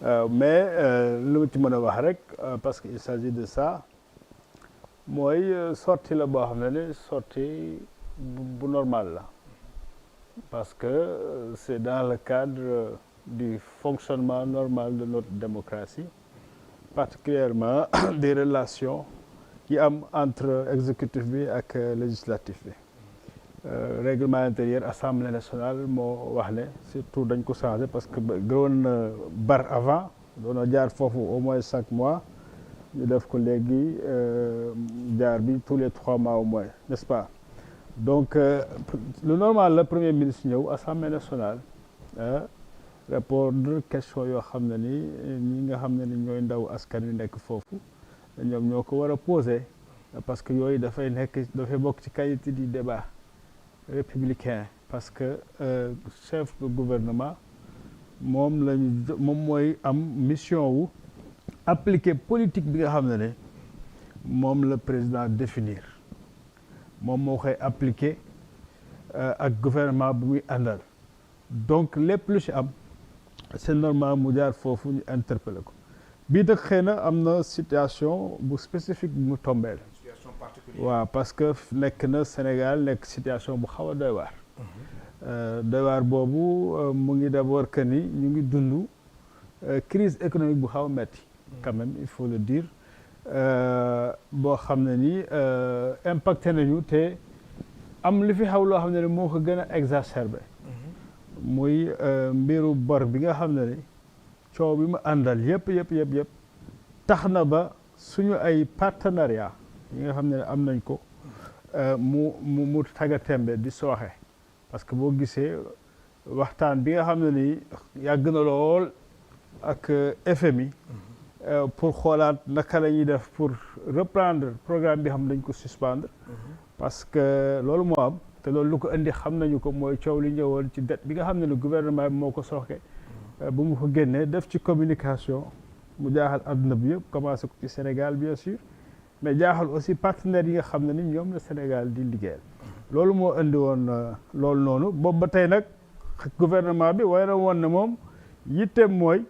mais lu ma ci mën a wax rek parce que il s'agit de ça mooy sortie la boo xam ne sortie bu normal la parce que c'est dans le cadre du fonctionnement normal de notre démocratie particulièrement des relations yi am entre exécutif bi ak législatif bi règlement intérieur assemblée nationale moo wax ne surtout dañ ko changé parce que gëwoon na bar avant doona jaar foofu au moins 5 mois ñu def ko léegi jaar bi tous les 3 mois au moins n'est-ce pas donc le normal la premier ministre ñëw assemblée nationale répondre question yoo xam ne ni ñi nga xam ne ni ñooy ndaw askan wi nekk foofu ñoom ñoo ko war a poser parce que yooyu dafay bokk ci qualité du débat républicain parce que chef de gouvernement moom mooy am mission wu appliquer politique bi nga xam ne moom la président définir moom moo koy appliquer ak gouvernement bu muy àndal donc lépp lu ci am c'est normal mu jaar foofu ñu interpeller ko bii nag xëy na am na situation bu spécifique bu mu tombeel waaw parce que nekk na Sénégal nekk situation bu xaw a doy waar doy waar boobu mu ngi d'abord que ni ñu ngi dund crise économique bu xaw a metti quand même il faut le dire boo xam ne ni impacté nañu te am li fi xaw loo xam ne moo ko gën a exacerbé muy mbiru bor bi nga xam ne ni coow bi mu àndal yëpp tax na ba suñu ay partenariat yi nga xam ne am nañ ko mu taga tembe di sooxe parce que boo gisee waxtaan bi nga xam ne ni yàgg na lool ak FMI pour xoolaat naka la ñuy def pour reprendre programme bi xam dañ ko suspendre parce que loolu moo am te loolu lu ko indi xam nañu ko mooy coow li ñëwoon ci dette bi nga xam ne gouvernement bi moo ko sooxe bu mu ko génnee def ci communication mu jaaxal adduna bi yëpp commencé ko ci Sénégal bien sûr mais jaaxal aussi partenaires yi nga xam ne ni ñoom la Sénégal di liggéeyal loolu moo indi woon loolu noonu boobu ba tey nag gouvernement bi waaye na woon ne moom yitteem mooy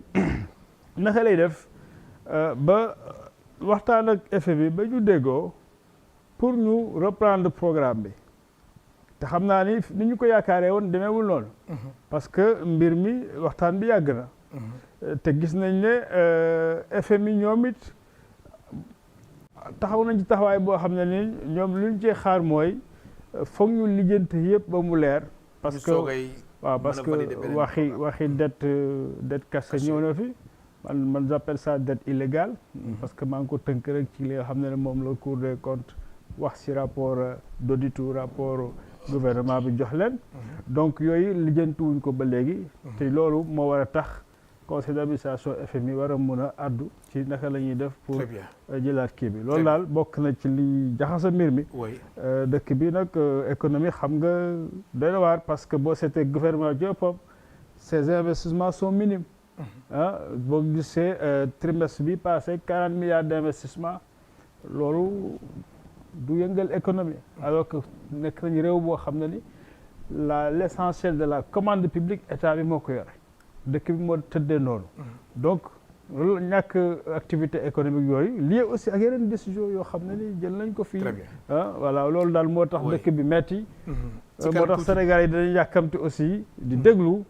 naka lay def ba waxtaan ak FMI ba ñu déggoo pour ñu reprendre programme bi te xam naa ni ñu ko yaakaaree woon demeewul noonu parce que mbir mi waxtaan bi yàgg na te gis nañ ne FMI ñoom it taxaw nañ ci taxawaay boo xam ne ni ñoom lu ñu cee xaar mooy foog ñu lijjanti yëpp ba mu leer parce que waaw parce que waxi dette cachée ñëw na fi man j'appelle ça dette illégale parce que maa ngi ko tënk rek ci li nga xam ne moom la Cour des comptes wax ci rapport d'audit rapport gouvernement bi jox leen donc yooyu lijjantiwuñ ko ba léegi te loolu moo war a tax conseil d'administration FMI war a mun a addu ci naka la ñuy def pour jëlaat kii bi loolu daal bokk na ci li jaxasa mbir mi dëkk bi nag économie xam nga doy na waar parce que boo seetee gouvernement joppam ses investissements sont minimes boo gisee trimestre bi passé 40 milliards d'investissement loolu du yëngal économie alors que nekk nañu réew boo xam ne ni l'essentiel de la commande publique état bi moo ko yore dëkk bi moo tëddee noonu donc loolu ñàkk activité économique yooyu lié aussi ak yeneen décision yoo xam ne ni jël nañ ko fii voilà loolu daal moo tax dëkk bi metti moo tax Sénégal yi dañuy yàkkamti aussi di déglu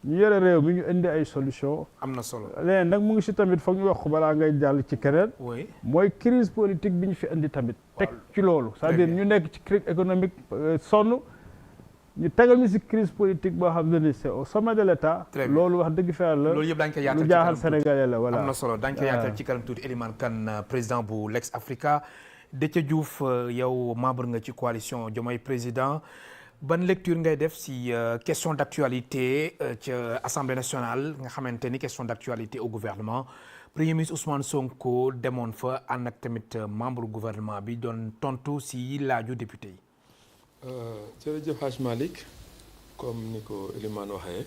ñu yore réew mi ñu indi ay solution am na solo leneen nag mu ngi si tamit foog ñu wax balaa ngay jàll ci keneen mooy crise politique bi ñu fi indi tamit teg ci loolu c'est-à-dire ñu nekk ci crise économique sonn ñu tegal ñu si crise politique boo xam ne ni c'est au sommet de l'État loolu wax dëgg fa la loolu yëpp daañu ko yaatal lu jaaxal Sénégalais la voilà am na solo daañu ko yaatal ci kanam tuuti Elimane Kane président bu Legs Africa Déthié Diouf yow membre nga ci coalition Diomaye Président ban lecture ngay def si question d'actualité ca Assemblée nationale nga xamante ni question d'actualité au gouvernement Premier ministre Ousmane Sonko demoon fa ànd ak tamit membre gouvernement bi doon tontu si laaju député yi. jërëjëf Hadj Malick comme ni ko Elimane waxee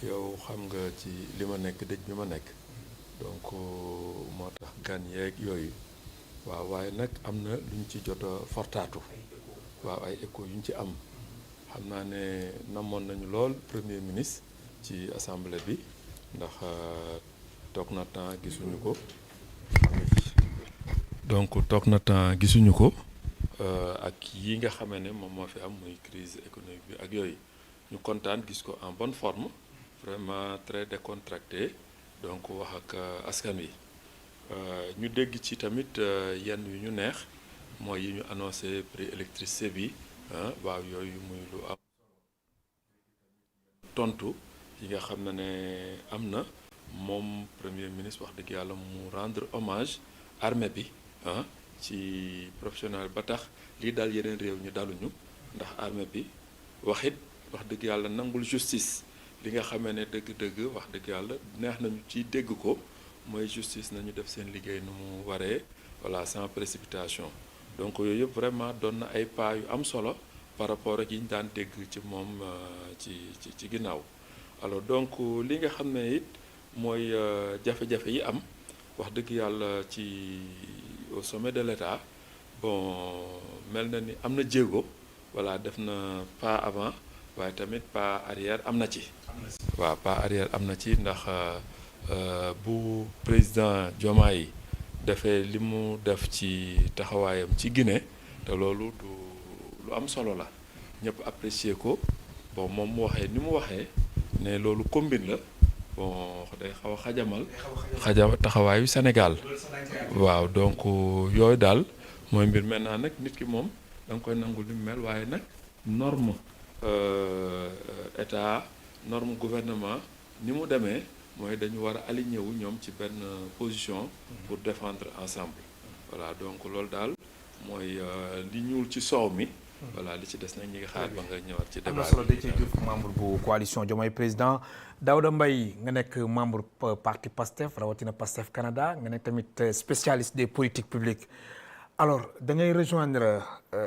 yow xam nga ci li ma nekk dëj bi ma nekk donc moo tax gan yeeg yooyu waaw waaye nag am na luñ ci jot a fortaatu waaw ay écho yuñ ci am xam naa ne namoon nañu lool premier ministre ci assemblée bi ndax toog na temps gisuñu ko donc toog na temps gisuñu ko ak yi nga xamee ne moom moo fi am muy crise économique bi ak yooyu ñu kontaan gis ko en bonne forme vraiment très décontracté donc wax ak askan wi ñu dégg ci tamit yenn yu ñu neex mooy yi ñu annoncé prix électricité bi waaw yooyu muy lu am tontu yi nga xam ne am na moom premier ministre wax dëgg yàlla mu rendre hommage armée bi ci professionnel ba tax lii daal yeneen réew ñu daluñu ndax armée bi wax dëgg yàlla nangul justice li nga xamee ne dëgg-dëgg wax dëgg yàlla neex nañu ci dégg ko mooy justice nañu def seen liggéey nu mu waree voilà sans précipitation donc yooyu yëpp vraiment doon na ay pas yu am solo par rapport ak yi ñu daan dégg ci moom ci ginnaaw alors donc li nga xam ne it mooy jafe-jafe yi am wax dëgg yàlla ci au sommet de l'État bon mel na ni am na jéego voilà def na pas avant waaye tamit pas arrière am na ci waaw pas arrière am na ci ndax bu président Diomaye defee li mu def ci taxawaayam ci Guinée te loolu lu am solo la ñëpp apprécier ko bon moom mu waxee ni mu waxee ne loolu combine la bon day xaw a xajamal taxawaayu Sénégal waaw donc yooyu daal mooy mbir maintenant nag nit ki moom da nga koy nangu li mu mel waaye nag norme état norme gouvernement ni mu demee mooy dañu war a aligné wu ñoom ci benn position pour défendre ensemble voilà donc loolu daal mooy li ñuul ci soow mi voilà li ci des nag ñi ngi xaar ba nga ñëwaat ci débat am na solo Déthié Diouf membre bu coalition Diomaye Président Daouda Mbaye nga nekk membre parti PASTEF rawatina PASTEF Canada nga nekk tamit spécialiste des politiques publiques alors da ngay rejoindre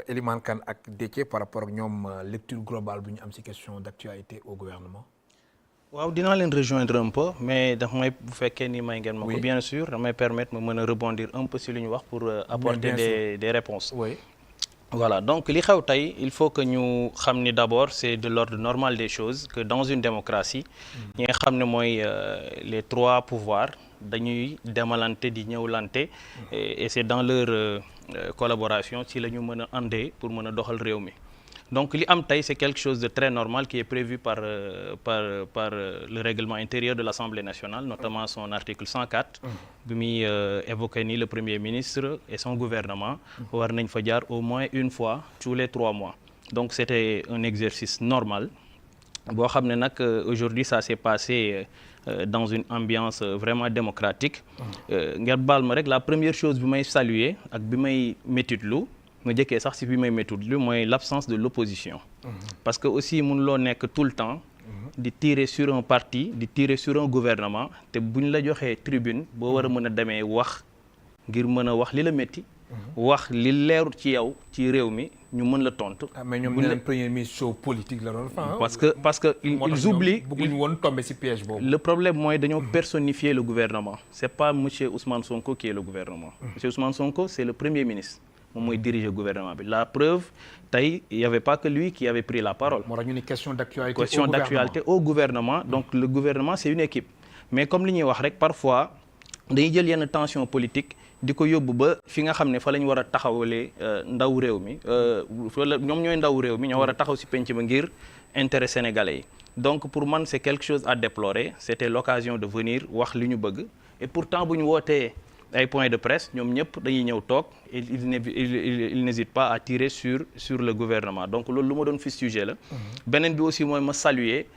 Elimane Kane ak Déthié par rapport ak ñoom lecture globale bu ñu am ci question d'actualité au gouvernement. waaw dinaa leen rejoindre un peu mais daf may bu fekkee ni may ngeen ma ko bien sûr damay permettre ma mën a rebondir un peu si lu ñu wax pour apporter des réponses. Oui. Voilà, donc li xew tey il faut que ñu xam ni d'abord c'est de l'ordre normal des choses que dans une démocratie ñi nga xam ne mooy les trois pouvoirs dañuy demalante di ñëwlante et c'est dans leur collaboration ci la ñu mën a àndee pour mën a doxal réew mi. Donc li am tey c'est quelque chose de très normal qui est prévu par le règlement intérieur de l'Assemblée nationale, notamment son article 104 bi muy évoqué ni le Premier ministre et son gouvernement war nañ fa jaar au moins une fois tous les 3 mois. Donc c'était un exercice normal boo xam ne nag aujourd'hui ça s'est passé dans une ambiance vraiment démocratique. ngeen baal ma rek la première chose bi may saluer ak bi may métitlu ma jëkkee sax si bi may métitlu mooy l'absence de l'opposition. Parce que aussi mënuloo nekk tout le temps di tirer sur un parti di tirer sur un gouvernement te buñ la joxee tribune boo war a mën a demee wax ngir mën a wax li la métti wax li leeru ci yow ci réew mi ñu mën la tontu. mais ñoom ñu premier ministre show politique la doon fa. parce que ils oublient. bëgguñu woon tomber ci piège boobu. Le problème mooy dañoo personnifier le gouvernement. C'est pas monsieur Ousmane Sonko qui est le gouvernement. Monsieur Ousmane Sonko c'est le premier ministre. moom mooy diriger gouvernement bi la preuve tey il y avait pas que lui qui avait pris la parole. moo tax ñu ne question d'actualité au gouvernement donc le gouvernement c'est une équipe mais comme li ñuy wax rek parfois dañuy jël yenn tension politique di ko yóbbu ba fi nga xam ne fa la ñu war a taxawalee ndaw réew mi wala ñoom ñooy ndaw réew mi ñoo war a taxaw ci penc ba ngir intérêt sénégalais yi donc pour man c'est quelque chose à déplorer c'était l'occasion de venir wax li ñu bëgg et pourtant bu ñu wootee ay points de presse ñoom ñëpp dañuy ñëw toog et il n'hésite pas à tirer sur le gouvernement donc loolu lu ma doon fi sujet la. beneen bi aussi mooy ma saluer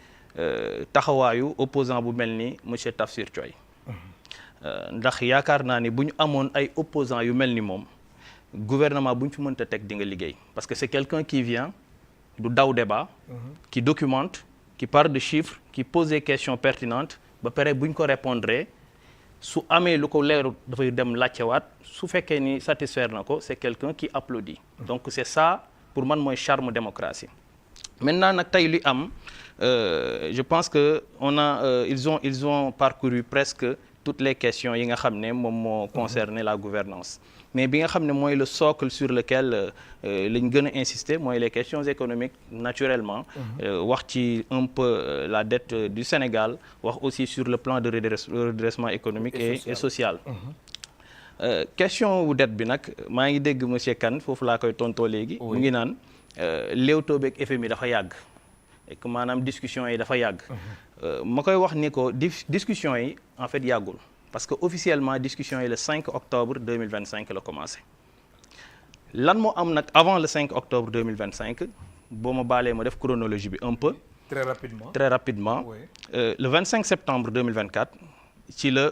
taxawaayu opposant bu mel ni monsieur Tafsir Thioye. ndax yaakaar naa ni bu ñu amoon ay opposants yu mel ni moom gouvernement bu ñu fi mënta teg di nga liggéey parce que c'est quelqu'un qui vient du daw débat. qui documente qui parle de chiffres qui pose des questions pertinentes ba pare bu ñu ko répondre su amee lu ko leeru dafay dem laajtewaat su fekkee ni satisfaire na ko c'est quelqu'un qui applaudit donc c'est ça pour man mooy charme démocratie maintenant nag tey li am je pense que ils ont parcouru presque toutes les questions yi nga xam ne moom moo concerné la gouvernance mais bi nga xam ne mooy le socle sur lequel lañ gën a insister mooy les questions économiques naturellement wax ci un peu la dette du Sénégal wax aussi sur le plan de redressement économique et social question wu dette bi nag maa ngi dégg monsieur Kane foofu laa koy tontoo léegi mu ngi naan Leewtoo beeg FMI dafa yàgg et que maanaam discussion yi dafa yàgg ma koy wax ni ko discussion yi en fait yàggul parce que officiellement discussion yi le 5 octobre 2025 la commencé lan moo am nag avant le 5 octobre 2025 boo ma baalee ma def chronologie bi un peu très rapidement oui. Le 25 septembre 2024 ci la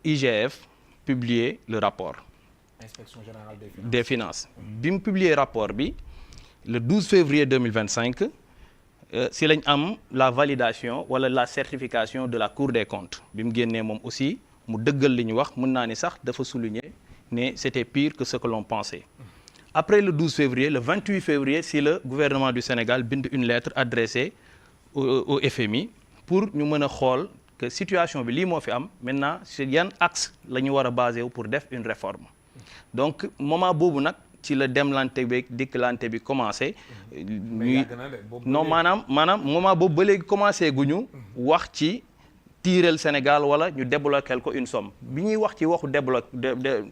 IGF publié le rapport Inspection générale des finances bi mu publié rapport bi le 12 février 2025 si lañ am la validation wala la certification de la Cour des comptes bi mu génnee moom aussi mu dëggal li ñu wax mën naa ni sax dafa souligner ne c'était pire que ce que l'on pensait. Après le 12 février, le 28 février, si le gouvernement du Sénégal bind une lettre adressée au FMI pour ñu mën a xool que situation bi lii moo fi am maintenant sur yan axe la ñu war a basé wu pour def une réforme. Donc moment boobu nag ci la demlante bi dikkalante bi commencé. non maanaam moment boobu ba léegi commencé guñu wax ci tiireel Sénégal wala ñu débloquer ko une somme bi ñuy wax ci waxu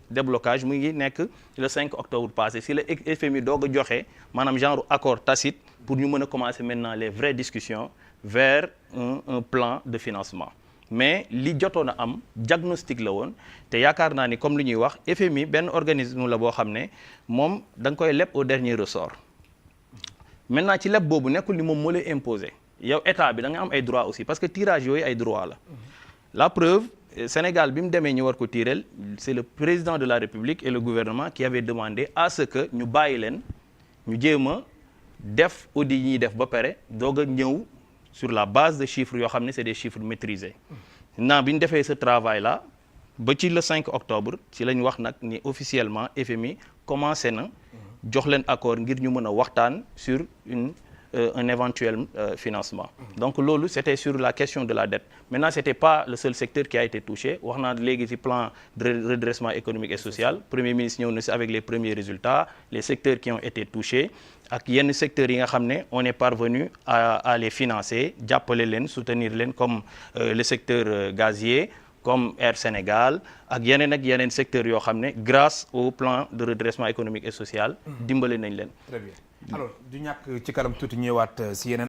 déblocage mu ngi nekk le 5 octobre passé si la FMI doog a joxe maanaam genre accord tacite pour ñu mën a commencer maintenant les vraies discussions vers un plan de financement mais li jotoon a am diagnostic la woon te yaakaar naa ni comme li ñuy wax FMI benn organisme la boo xam ne moom da nga koy leb au dernier ressort maintenant ci leb boobu nekkul ni moom moo lay imposer yow état bi da nga am ay droits aussi parce que tirage yooyu ay droits la preuve Sénégal bi mu demee ñu war ko tiireel c'est le président de la République et le gouvernement qui avait demandé à ce que ñu bàyyi leen ñu jéem a def audit yi ñuy def ba pare doog a ñëw sur la base de chiffres yoo xam ne c'est des chiffres maîtrisés maintenant bi ñu defee ce travail là ba ci le 5 octobre ci lañ wax nag ni officiellement FMI commencé na jox leen accord ngir ñu mën a waxtaan sur un éventuel financement. Donc loolu c'était sur la question de la dette. Maintenant c'était pas le seul secteur qui a été touché wax naa léegi ci plan de redressement économique et social Premier ministre ñëw na si avec les premiers résultats les secteurs qui ont été touchés ak yenn secteurs yi nga xam ne on est parvenu à les financer jàppale leen soutenir leen comme le secteur gazier comme Air Sénégal ak yeneen secteurs yoo xam ne grâce au plan de redressement économique et social dimbale nañ leen. Très bien. Alors du ñàkk ci kanam tuuti ñëwaat si yeneen